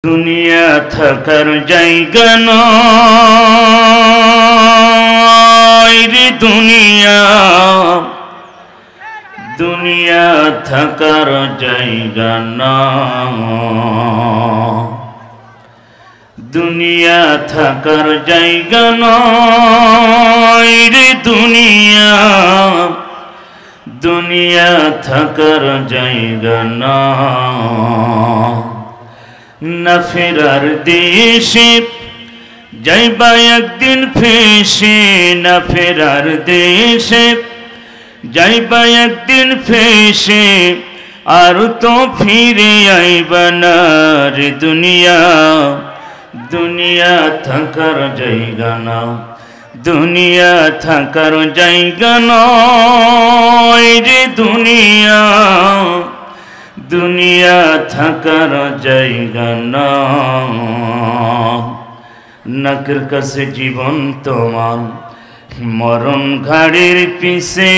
দুনিয়া থাকার জায়গা নয় রে দুনিয়া, দুনিয়া থাকার জায়গা নয়, দুনিয়া থাকার জায়গা নয় রে দুনিয়া, দুনিয়া থাকার জায়গা নয়। না ফেরার দেশে যাইবা একদিন ফেসে, না ফেরার দেশে যাইবা একদিন ফেসে, আর তো ফিরে আইবা না রে দুনিয়া, দুনিয়া থাকার জায়গা না, দুনিয়া থাকার জায়গা নয় রে দুনিয়া, দুনিয়া থাকার জায়গা নয়। নাকের কাছে জীবন তোমার, মরণ ঘাড়ের পিছে,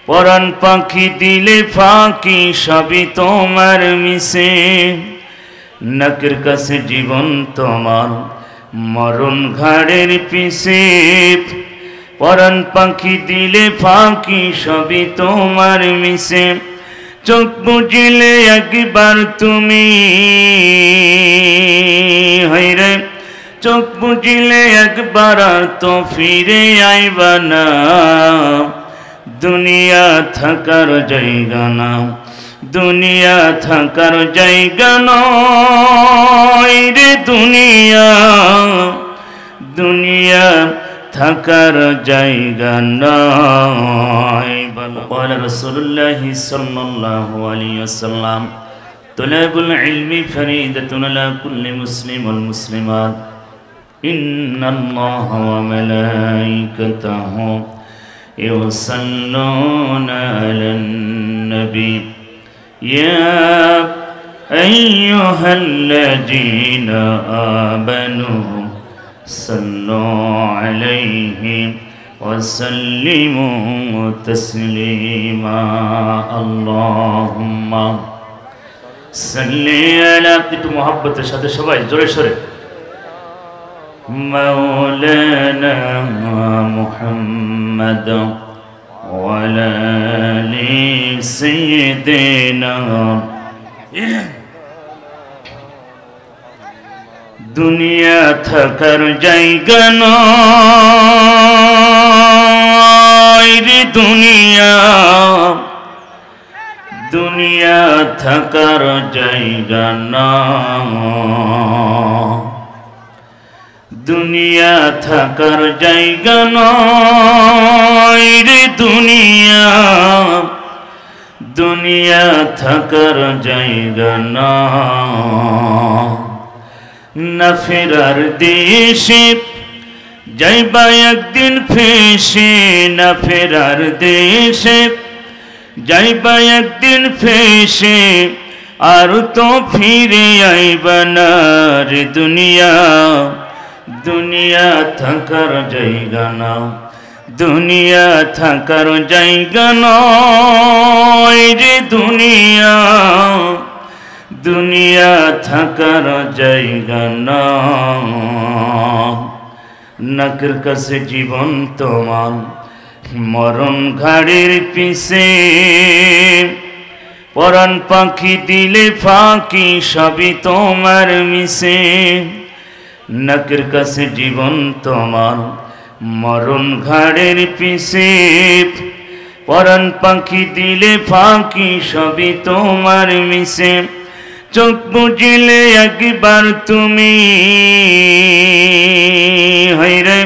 পরাণ পাখি দিলে ফাঁকি সবই তোমার মিশে। নাকের কাছে জীবন তোমার, মরণ ঘাড়ের পিছে, পরাণ পাখি দিলে ফাঁকি সবই তোমার মিশে। চোখ বুঝিলে একবার তুমি হইরে, চোখ বুঝিলে একবার আর তো ফিরে আইবা না, দুনিয়া থাকার জায়গা না, দুনিয়া থাকার জায়গা নয় রে দুনিয়া, দুনিয়া থাকার জায়গা নয়। قال رسول الله صلى الله عليه وسلم طلب العلم فريدة على كل مسلم والمسلمات إن الله وملائكته يصلون على النبي يا أيها الذين آمنوا صلوا عليه وسلموا تسليما اللهم صل على একটু মহব্বতের সাথে সবাই জোরে সোরে مولانا محمد وعلى آل سيدنا। দুনিয়া থাকার জায়গা নয় রে দুনিয়া, দুনিয়া থাকার জায়গা নয়, দুনিয়া থাকার জায়গা নয় রে দুনিয়া, দুনিয়া থাকার জায়গা নয়। না ফেরার দেশে যাইবা একদিন ফেসে, না ফেরার দেশে যাইবা একদিন ফেসে, আর তো ফিরে আইবা না রে দুনিয়া, দুনিয়া থাকার জায়গা না, দুনিয়া থাকার জায়গা নয় রে দুনিয়া, দুনিয়া থাকার জায়গা নয়। নাকের কাছে জীবন তোমার, মরণ ঘাড়ের পিছে, পরাণ পাখি দিলে ফাঁকি সবই তোমার মিশে। নাকের কাছে জীবন তোমার, মরণ ঘাড়ের পিছে, পরাণ পাখি দিলে ফাঁকি সবই তোমার মিশে। চোখ বুঝিলে একবার তুমি হইরে,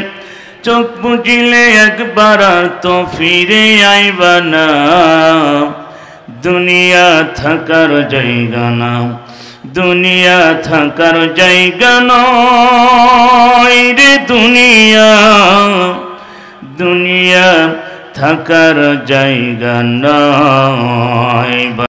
চোখ বুঝিলে একবার আর তো ফিরে আইবা না, দুনিয়া থাকার জায়গা না, দুনিয়া থাকার জায়গা নয় রে দুনিয়া, দুনিয়া থাকার জায়গা নয়।